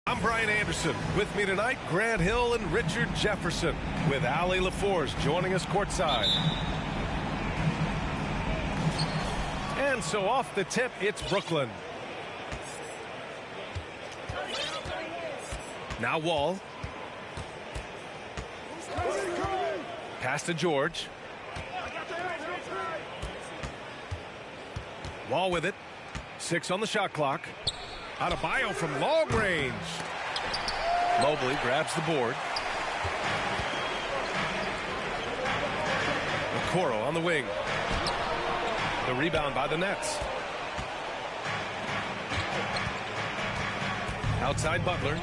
I'm Brian Anderson. With me tonight, Grant Hill and Richard Jefferson, with Allie LaForce joining us courtside. And so off the tip, it's Brooklyn. Now Wall. Pass to George. Wall with it. 6 on the shot clock. Adebayo from long range. Mobley grabs the board. Okoro on the wing. The rebound by the Nets. Outside Butler.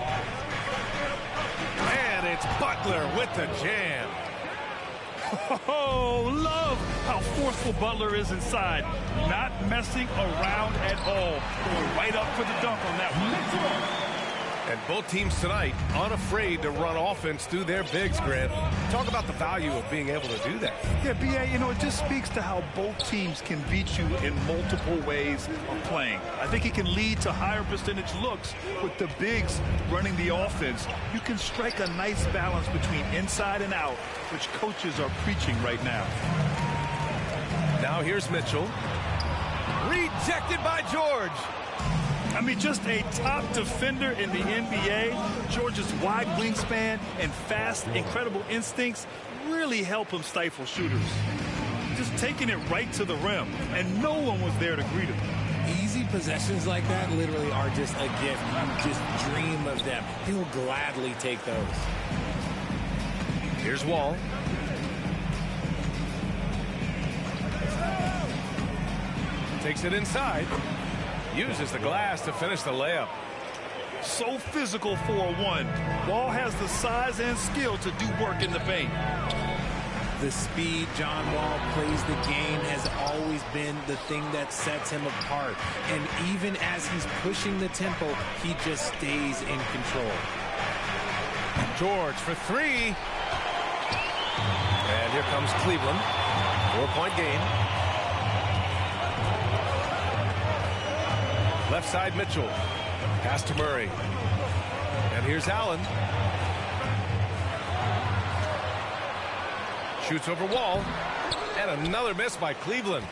And it's Butler with the jam. Oh, love how forceful Butler is inside. Not messing around at all. Going right up for the dunk on that one. And both teams tonight unafraid to run offense through their bigs, Grant. Talk about the value of being able to do that. Yeah, B.A., you know, it just speaks to how both teams can beat you in multiple ways of playing. I think it can lead to higher percentage looks with the bigs running the offense. You can strike a nice balance between inside and out, which coaches are preaching right now. Now here's Mitchell. Rejected by George. I mean, just a top defender in the NBA. George's wide wingspan and fast, incredible instincts really help him stifle shooters. Just taking it right to the rim, and no one was there to greet him. Easy possessions like that literally are just a gift. You just dream of them. He'll gladly take those. Here's Wall. Takes it inside. Uses the glass to finish the layup. So physical for a one. Wall has the size and skill to do work in the paint. The speed John Wall plays the game has always been the thing that sets him apart. And even as he's pushing the tempo, he just stays in control. George for 3. And here comes Cleveland. 4-point game. Left side Mitchell. Pass to Murray. And here's Allen. Shoots over Wall. And another miss by Cleveland.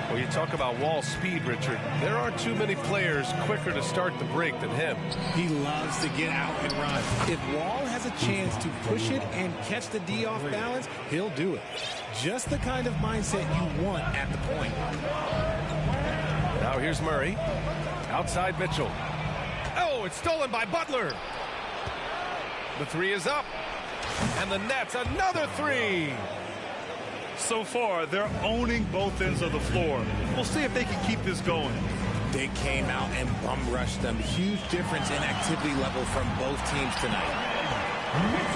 Well, you talk about Wall's speed, Richard. There aren't too many players quicker to start the break than him. He loves to get out and run. If Wall has a chance to push it and catch the D off balance, he'll do it. Just the kind of mindset you want at the point. Now here's Murray. Outside Mitchell. Oh, it's stolen by Butler. The 3 is up. And the Nets, another 3. So far, they're owning both ends of the floor. We'll see if they can keep this going. They came out and bum rushed them. Huge difference in activity level from both teams tonight.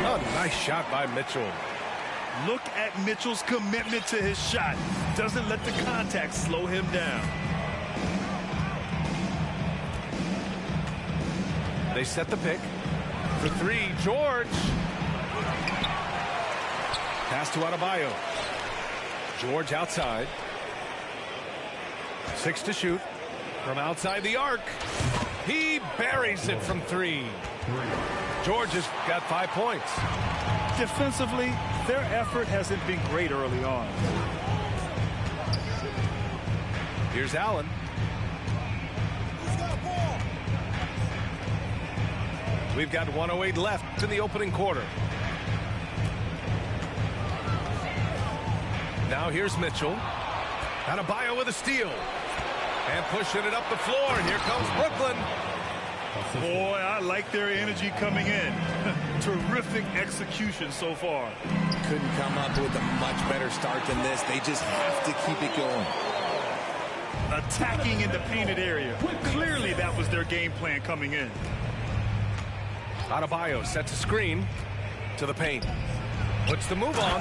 Oh, nice shot by Mitchell. Look at Mitchell's commitment to his shot. Doesn't let the contact slow him down. They set the pick. For 3, George. Pass to Adebayo. George outside. 6 to shoot. From outside the arc. He buries it from 3. George has got 5 points. Defensively, their effort hasn't been great early on. Here's Allen. We've got 1:08 left in the opening quarter. Now here's Mitchell. Adebayo with a steal. And pushing it up the floor. And here comes Brooklyn. Boy, I like their energy coming in. Terrific execution so far. Couldn't come up with a much better start than this. They just have to keep it going. Attacking in the painted area. Clearly that was their game plan coming in. Adebayo sets a screen to the paint. Puts the move on.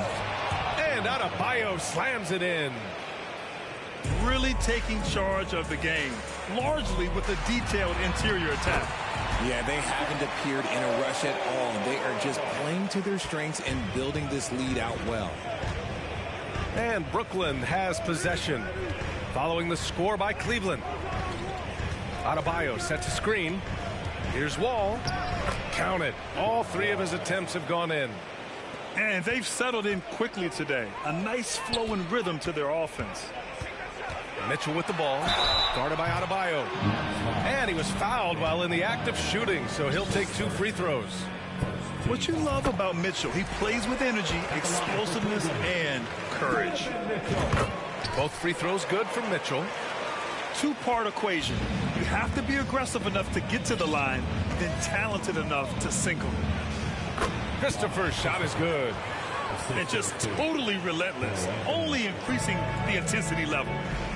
And Adebayo slams it in. Really taking charge of the game. Largely with a detailed interior attack. Yeah, they haven't appeared in a rush at all. They are just playing to their strengths and building this lead out well. And Brooklyn has possession. Following the score by Cleveland. Adebayo sets a screen. Here's Wall. Count it. All three of his attempts have gone in. And they've settled in quickly today. A nice flow and rhythm to their offense. Mitchell with the ball. Guarded by Adebayo. And he was fouled while in the act of shooting, so he'll take 2 free throws. What you love about Mitchell, he plays with energy, explosiveness, and courage. Both free throws good from Mitchell. Two-part equation. You have to be aggressive enough to get to the line, then talented enough to sink them. Christopher's shot is good. And just totally relentless, only increasing the intensity level.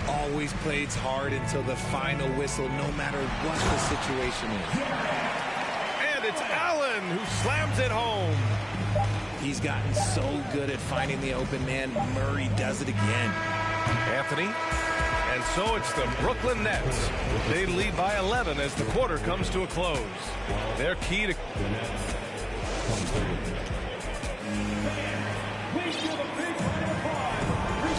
Always plays hard until the final whistle, no matter what the situation is. And it's Allen who slams it home. He's gotten so good at finding the open man. Murray does it again. Anthony. And so it's the Brooklyn Nets. They lead by 11 as the quarter comes to a close. Their key to...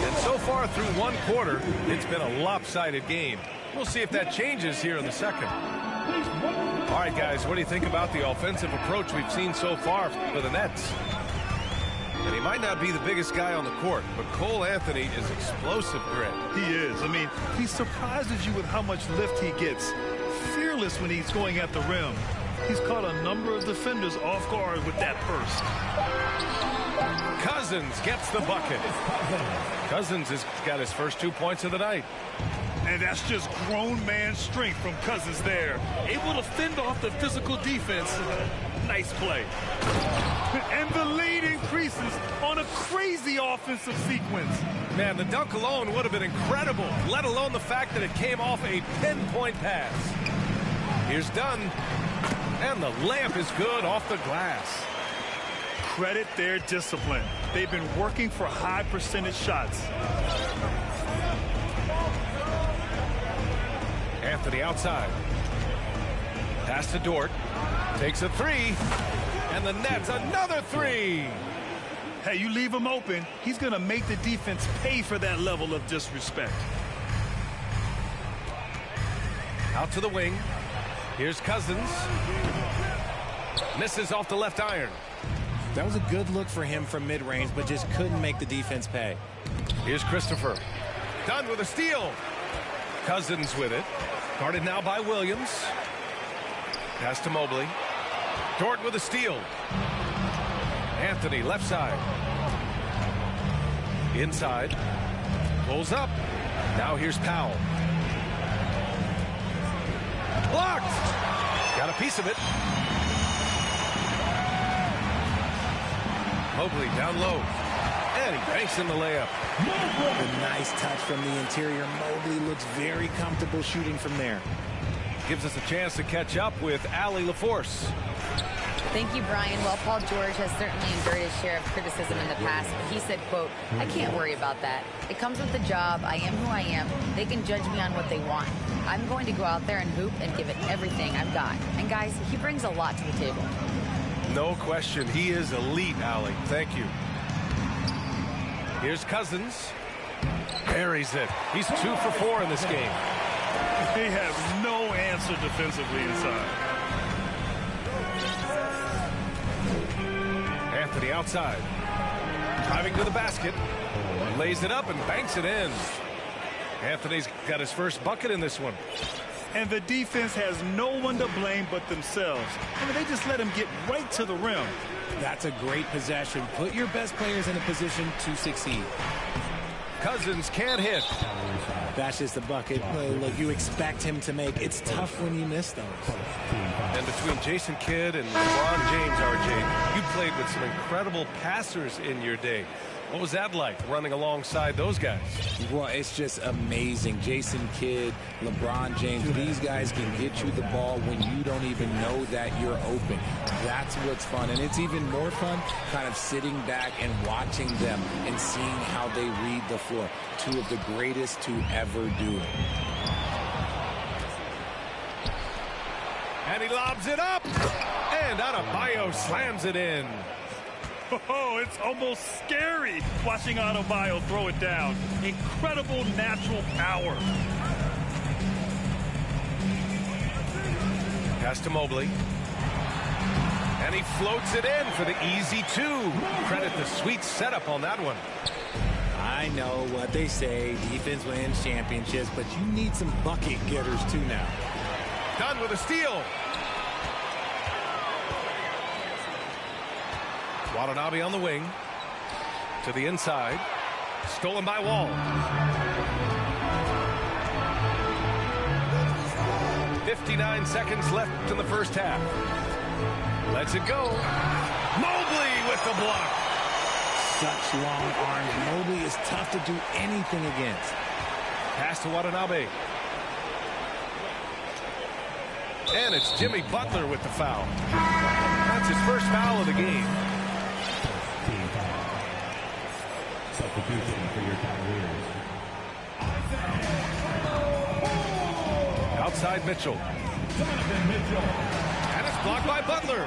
And so far through one quarter, it's been a lopsided game. We'll see if that changes here in the second. All right, guys, what do you think about the offensive approach we've seen so far for the Nets? And he might not be the biggest guy on the court, but Cole Anthony is explosive grit. He is. I mean, he surprises you with how much lift he gets. Fearless when he's going at the rim. He's caught a number of defenders off guard with that burst. Cousins gets the bucket. Cousins has got his first 2 points of the night. And that's just grown man strength from Cousins there. Able to fend off the physical defense. Nice play. And the lead increases on a crazy offensive sequence. Man, the dunk alone would have been incredible, let alone the fact that it came off a pinpoint pass. Here's Dunn. And the layup is good off the glass. Credit their discipline. They've been working for high percentage shots. Anthony outside. Pass to Dort. Takes a three. And the Nets another three. Hey, you leave him open, he's going to make the defense pay for that level of disrespect. Out to the wing. Here's Cousins. Misses off the left iron. That was a good look for him from mid-range, but just couldn't make the defense pay. Here's Christopher. Dunn with a steal. Cousins with it. Guarded now by Williams. Pass to Mobley. Dort with a steal. Anthony left side. Inside. Pulls up. Now here's Powell. Blocked. Got a piece of it. Mobley down low. And he banks in the layup. A nice touch from the interior. Mobley looks very comfortable shooting from there. Gives us a chance to catch up with Allie LaForce. Thank you, Brian. Well, Paul George has certainly endured his share of criticism in the past, but he said, quote, "I can't worry about that. It comes with the job. I am who I am. They can judge me on what they want. I'm going to go out there and hoop and give it everything I've got." And guys, he brings a lot to the table. No question. He is elite, Allie. Thank you. Here's Cousins. Buries it. He's 2 for 4 in this game. They have no answer defensively inside. Anthony outside. Driving to the basket. Lays it up and banks it in. Anthony's got his first bucket in this one. And the defense has no one to blame but themselves. I mean, they just let him get right to the rim. That's a great possession. Put your best players in a position to succeed. Cousins can't hit. That's just a bucket. Look, you expect him to make. It's tough when you miss those. And between Jason Kidd and LeBron James, RJ, you played with some incredible passers in your day. What was that like, running alongside those guys? Well, it's just amazing. Jason Kidd, LeBron James, these guys can get you the ball when you don't even know that you're open. That's what's fun. And it's even more fun kind of sitting back and watching them and seeing how they read the floor. Two of the greatest to ever do it. And he lobs it up. And Adebayo slams it in. Oh, it's almost scary watching Adebayo throw it down. Incredible natural power. Pass to Mobley. And he floats it in for the easy two. Credit the sweet setup on that one. I know what they say, defense wins championships, but you need some bucket getters too now. Done with a steal. Watanabe on the wing. To the inside. Stolen by Wall. 59 seconds left in the first half. Lets it go. Mobley with the block. Such long arms. Mobley is tough to do anything against. Pass to Watanabe. And it's Jimmy Butler with the foul. That's his first foul of the game. Outside Mitchell. And it's blocked by Butler.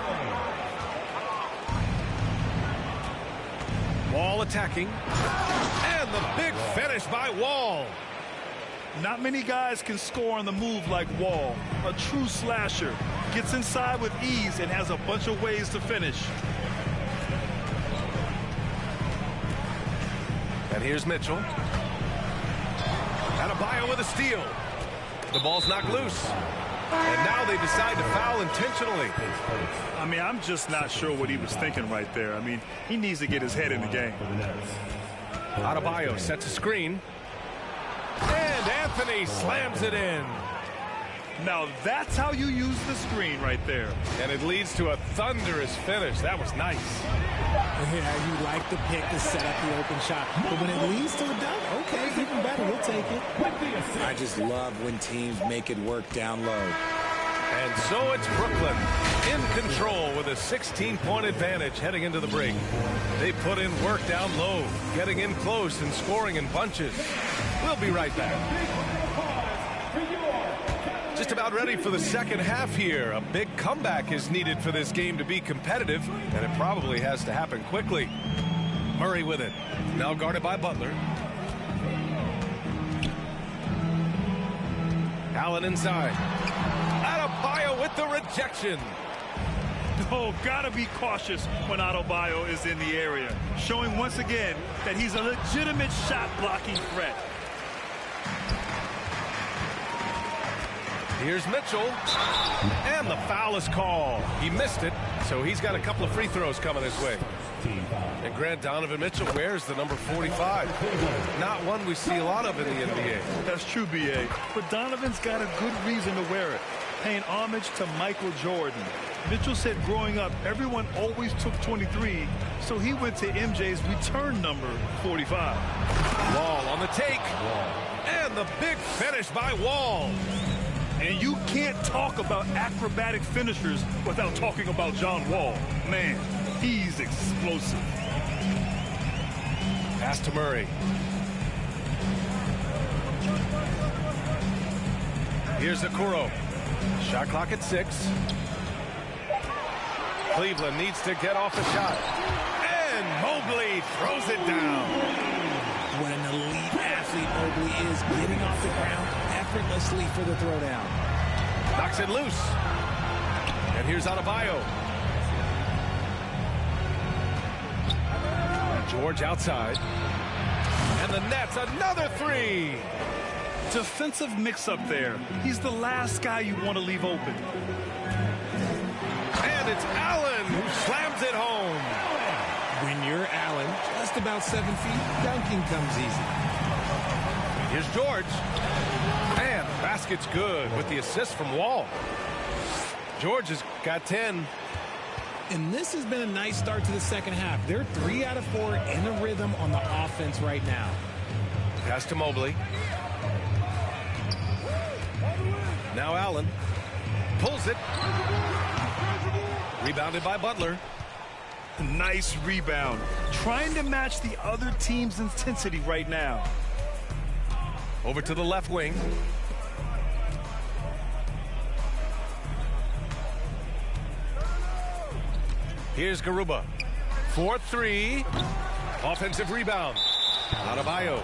Wall attacking. And the big finish by Wall. Not many guys can score on the move like Wall. A true slasher. Gets inside with ease and has a bunch of ways to finish. And here's Mitchell. Adebayo with a steal. The ball's knocked loose. And now they decide to foul intentionally. I mean, I'm just not sure what he was thinking right there. I mean, he needs to get his head in the game. Adebayo sets a screen. And Anthony slams it in. Now that's how you use the screen right there. And it leads to a thunderous finish. That was nice. Yeah, you like the pick to set up the open shot. But when it leads to a dunk, okay, even better, we'll take it. I just love when teams make it work down low. And so it's Brooklyn in control with a 16-point advantage heading into the break. They put in work down low, getting in close and scoring in bunches. We'll be right back. Just about ready for the second half here. A big comeback is needed for this game to be competitive, and it probably has to happen quickly. Murray with it. Now guarded by Butler. Allen inside. Adebayo with the rejection. Oh, gotta be cautious when Adebayo is in the area. Showing once again that he's a legitimate shot blocking threat. Here's Mitchell. And the foul is called. He missed it, so he's got a couple of free throws coming his way. And Grant Donovan Mitchell wears the number 45. Not one we see a lot of in the NBA. That's true, B.A. But Donovan's got a good reason to wear it. Paying homage to Michael Jordan. Mitchell said growing up, everyone always took 23, so he went to MJ's return number 45. Wall on the take. And the big finish by Wall. And you can't talk about acrobatic finishers without talking about John Wall. Man, he's explosive. Pass to Murray. Here's Okoro. Shot clock at 6. Cleveland needs to get off a shot. And Mobley throws it down. What an elite athlete Mobley is, getting off the ground effortlessly for the throwdown. Knocks it loose. And here's Adebayo. George outside. And the Nets, another three. defensive mix-up there. He's the last guy you want to leave open. And it's Allen who slams it home. When you're Allen, just about 7 feet, dunking comes easy. Here's George. And the basket's good with the assist from Wall. George has got 10. And this has been a nice start to the second half. They're 3 out of 4 in a rhythm on the offense right now. Pass to Mobley. Now Allen pulls it. Rebounded by Butler. Nice rebound. Trying to match the other team's intensity right now. Over to the left wing. Here's Garuba. 4-3. Offensive rebound. Adebayo.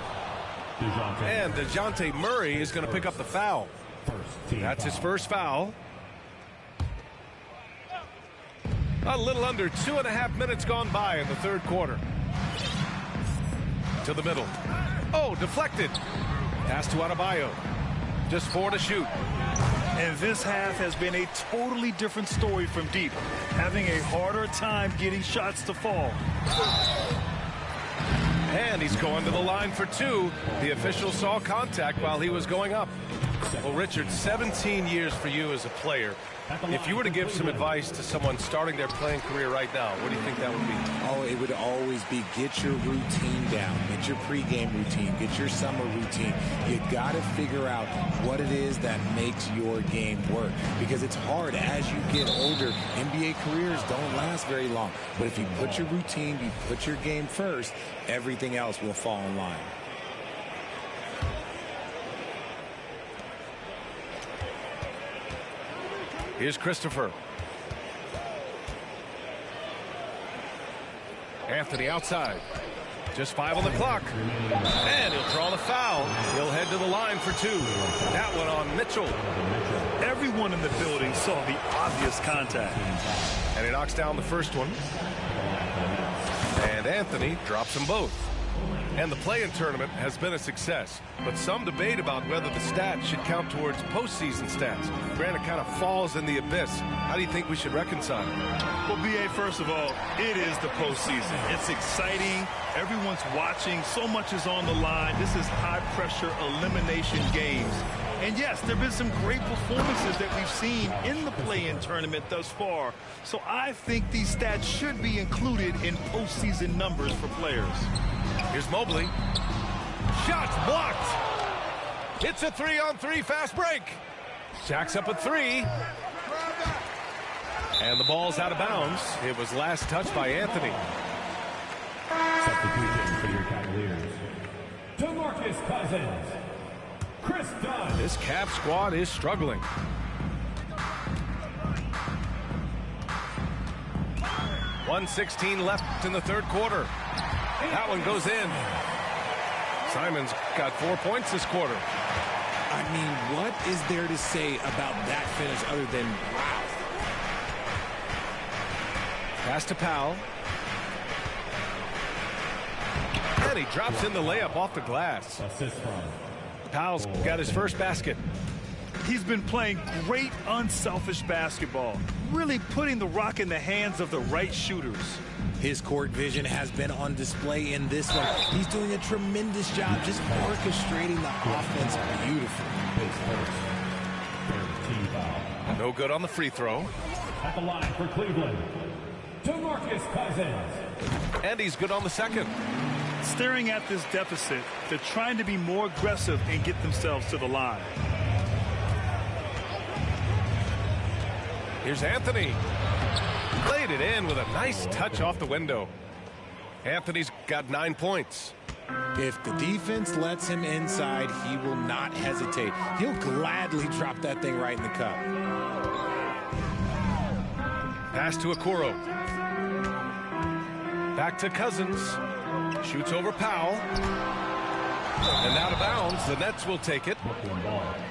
And DeJounte Murray is going to pick up the foul. That's his first foul. A little under 2.5 minutes gone by in the third quarter. To the middle. Oh, deflected. Pass to Adebayo. Just 4 to shoot. And this half has been a totally different story from deep. Having a harder time getting shots to fall. And he's going to the line for 2. The official saw contact while he was going up. Well, Richard, 17 years for you as a player. If you were to give some advice to someone starting their playing career right now, what do you think that would be? Oh, it would always be get your routine down. Get your pregame routine. Get your summer routine. You got to figure out what it is that makes your game work. Because it's hard as you get older. NBA careers don't last very long. But if you put your routine, you put your game first, everything else will fall in line. Here's Christopher. Anthony outside. Just 5 on the clock. And he'll draw the foul. He'll head to the line for 2. That one on Mitchell. Everyone in the building saw the obvious contact. And he knocks down the first one. And Anthony drops them both. And the play-in tournament has been a success, but some debate about whether the stats should count towards postseason stats. Granted, kind of falls in the abyss. How do you think we should reconcile it? Well, B.A., first of all, it is the postseason. It's exciting. Everyone's watching. So much is on the line. This is high-pressure elimination games. And yes, there have been some great performances that we've seen in the play-in tournament thus far. So I think these stats should be included in postseason numbers for players. Here's Mobley. Shots blocked. It's a 3-on-3 fast break. Shaq's up at 3. And the ball's out of bounds. It was last touched by Anthony. Substitution for your Cavaliers. DeMarcus Cousins. Chris Dunn. This Cavs squad is struggling. .116 left in the third quarter. That one goes in. Simon's got 4 points this quarter. I mean, what is there to say about that finish other than wow? Pass to Powell. And he drops in the layup off the glass. Assist from. Powell's got his first basket. He's been playing great, unselfish basketball, really putting the rock in the hands of the right shooters. His court vision has been on display in this one. He's doing a tremendous job just orchestrating the offense beautifully. Team foul. No good on the free throw. At the line for Cleveland, DeMarcus Cousins. And he's good on the second. Staring at this deficit, they're trying to be more aggressive and get themselves to the line. Here's Anthony. Laid it in with a nice touch off the window. Anthony's got 9 points. If the defense lets him inside, he will not hesitate. He'll gladly drop that thing right in the cup. Pass to Okoro. Back to Cousins. Shoots over Powell. And out of bounds. The Nets will take it.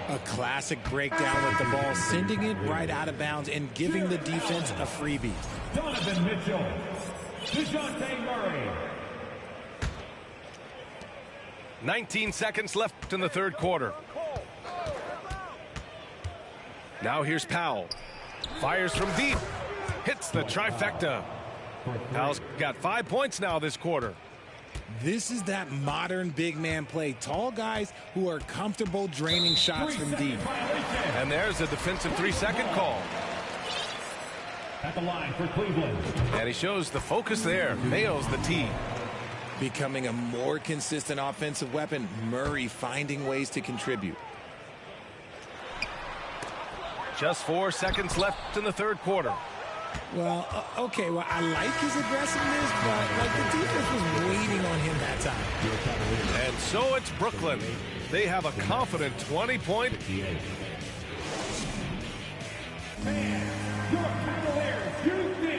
A classic breakdown with the ball, sending it right out of bounds and giving the defense a freebie. Donovan Mitchell. DeJounte Murray. 19 seconds left in the third quarter. Now here's Powell. Fires from deep. Hits the trifecta. Powell's got 5 points now this quarter. This is that modern big man play. Tall guys who are comfortable draining shots from deep. And there's a defensive 3-second call. At the line for Cleveland. And he shows the focus there. Nails the tee. Becoming a more consistent offensive weapon. Murray finding ways to contribute. Just 4 seconds left in the third quarter. Well, okay, well, I like his aggressiveness, but like the defense was waiting on him that time. And so it's Brooklyn. They have a confident 20-point.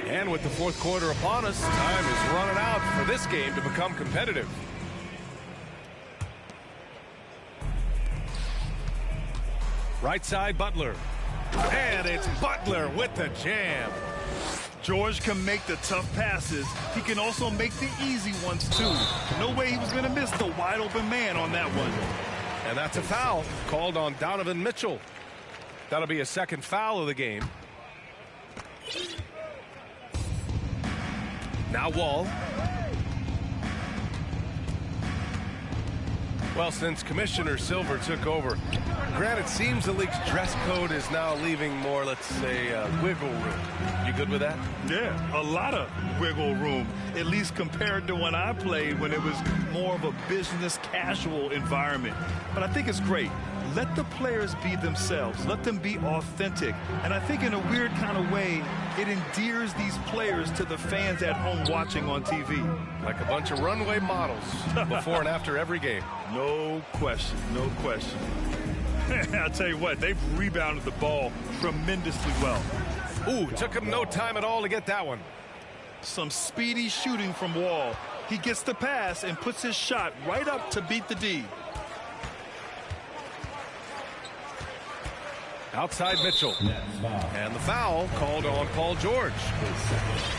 And with the fourth quarter upon us, time is running out for this game to become competitive. Right side, Butler. And it's Butler with the jam. George can make the tough passes. He can also make the easy ones, too. No way he was going to miss the wide-open man on that one. And that's a foul called on Donovan Mitchell. That'll be a second foul of the game. Now Wall. Well, since Commissioner Silver took over, Grant, it seems the league's dress code is now leaving more, let's say, wiggle room. You good with that? Yeah, a lot of wiggle room, at least compared to when I played, when it was more of a business casual environment. But I think it's great. Let the players be themselves. Let them be authentic. And I think in a weird kind of way, it endears these players to the fans at home watching on TV. Like a bunch of runway models before and after every game. No question, no question. I'll tell you what, they've rebounded the ball tremendously well. Ooh, took him no time at all to get that one. Some speedy shooting from Wall. He gets the pass and puts his shot right up to beat the D. Outside Mitchell. And the foul called on Paul George.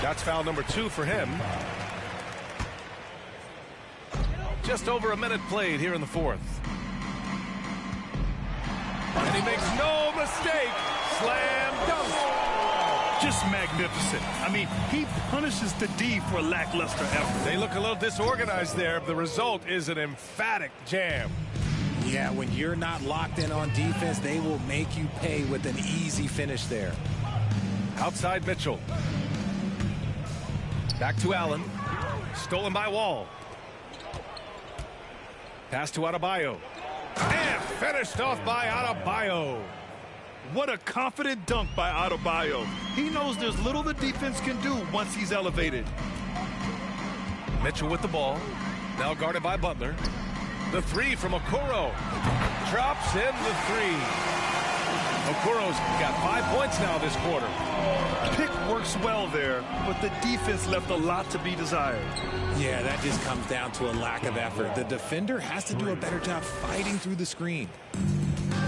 That's foul number 2 for him. Just over a minute played here in the fourth. And he makes no mistake. Slam dunk. Just magnificent. I mean, he punishes the D for lackluster effort. They look a little disorganized there. The result is an emphatic jam. Yeah, when you're not locked in on defense, they will make you pay with an easy finish there. Outside Mitchell. Back to Allen. Stolen by Wall. Pass to Adebayo. And finished off by Adebayo. What a confident dunk by Adebayo. He knows there's little the defense can do once he's elevated. Mitchell with the ball. Now guarded by Butler. The three from Okoro. Drops in the three. Okoro's got 5 points now this quarter. Pick works well there, but the defense left a lot to be desired. Yeah, that just comes down to a lack of effort. The defender has to do a better job fighting through the screen.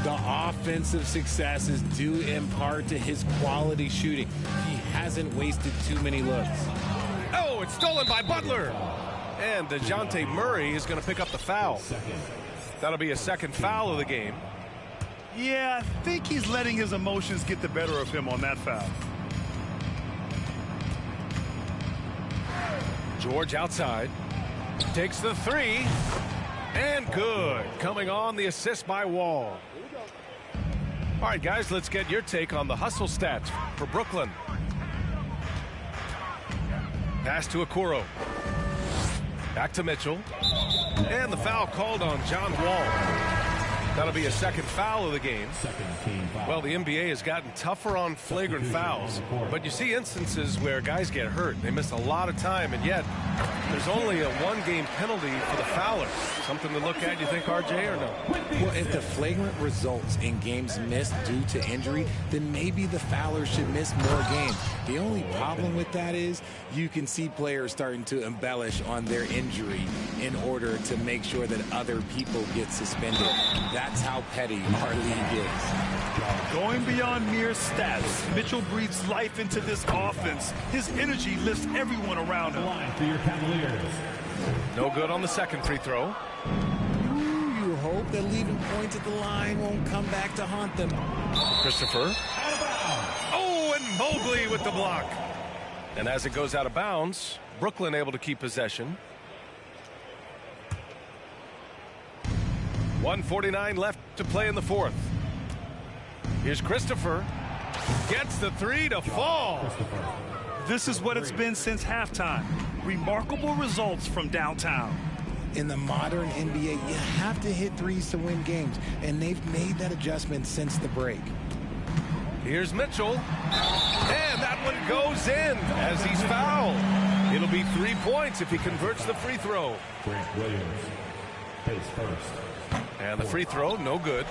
The offensive success is due in part to his quality shooting. He hasn't wasted too many looks. Oh, it's stolen by Butler. And DeJounte Murray is going to pick up the foul. That'll be a second foul of the game. Yeah, I think he's letting his emotions get the better of him on that foul. George outside. Takes the three. And good. Coming on the assist by Wall. All right, guys, let's get your take on the hustle stats for Brooklyn. Pass to Okoro. Back to Mitchell. And the foul called on John Wall. That'll be a second foul of the game. Well, the NBA has gotten tougher on flagrant fouls, but you see instances where guys get hurt. They miss a lot of time, and yet there's only a one-game penalty for the fouler. Something to look at, you think, RJ, or no? Well, if the flagrant results in games missed due to injury, then maybe the fouler should miss more games. The only problem with that is you can see players starting to embellish on their injury in order to make sure that other people get suspended. That's how petty our league is. Going beyond mere stats, Mitchell breathes life into this offense. His energy lifts everyone around him. Line for your Cavaliers. No good on the second free throw. You hope that leaving points at the line won't come back to haunt them. Christopher. Oh, and Mobley with the block. And as it goes out of bounds, Brooklyn able to keep possession. 1:49 left to play in the fourth. Here's Christopher. Gets the three to fall. This is what it's been since halftime. Remarkable results from downtown. In the modern NBA, you have to hit threes to win games, and they've made that adjustment since the break. Here's Mitchell. And that one goes in as he's fouled. It'll be 3 points if he converts the free throw. Grant Williams pays first. And the free throw, no good.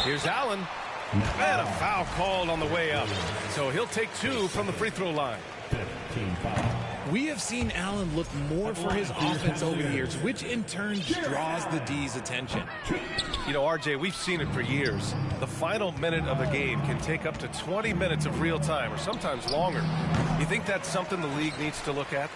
Here's Allen. And a foul called on the way up. So he'll take 2 from the free throw line. 15 foul. We have seen Allen look more for his offense over the years, which in turn draws the D's attention. You know, RJ, we've seen it for years. The final minute of a game can take up to 20 minutes of real time, or sometimes longer. You think that's something the league needs to look at?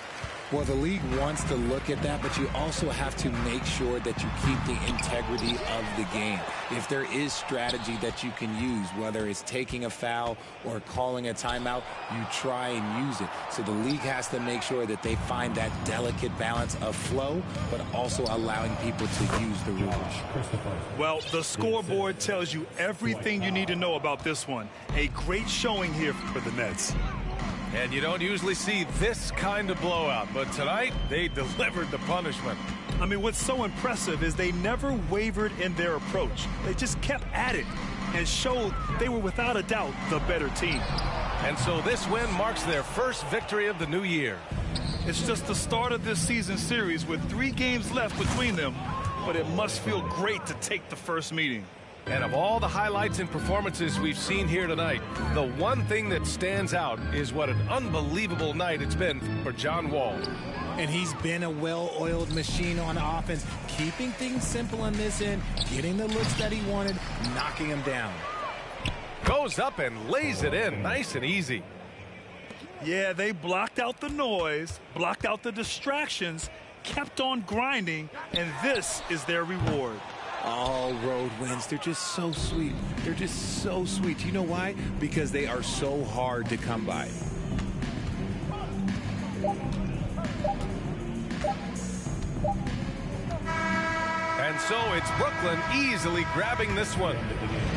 Well, the league wants to look at that, but you also have to make sure that you keep the integrity of the game. If there is strategy that you can use, whether it's taking a foul or calling a timeout, you try and use it. So the league has to make sure that they find that delicate balance of flow, but also allowing people to use the rules. Well, the scoreboard tells you everything you need to know about this one. A great showing here for the Nets. And you don't usually see this kind of blowout, but tonight they delivered the punishment. I mean, what's so impressive is they never wavered in their approach. They just kept at it and showed they were without a doubt the better team. And so this win marks their first victory of the new year. It's just the start of this season series with 3 games left between them, but it must feel great to take the first meeting. And of all the highlights and performances we've seen here tonight, the one thing that stands out is what an unbelievable night it's been for John Wall. And he's been a well-oiled machine on offense, keeping things simple on this end, getting the looks that he wanted, knocking them down. Goes up and lays it in, nice and easy. Yeah, they blocked out the noise, blocked out the distractions, kept on grinding, and this is their reward. All road wins, they're just so sweet. They're just so sweet. You know why? Because they are so hard to come by. And so it's Brooklyn easily grabbing this one.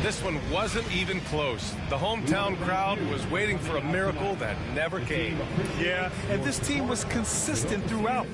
This one wasn't even close. The hometown crowd was waiting for a miracle that never came. Yeah, and this team was consistent throughout.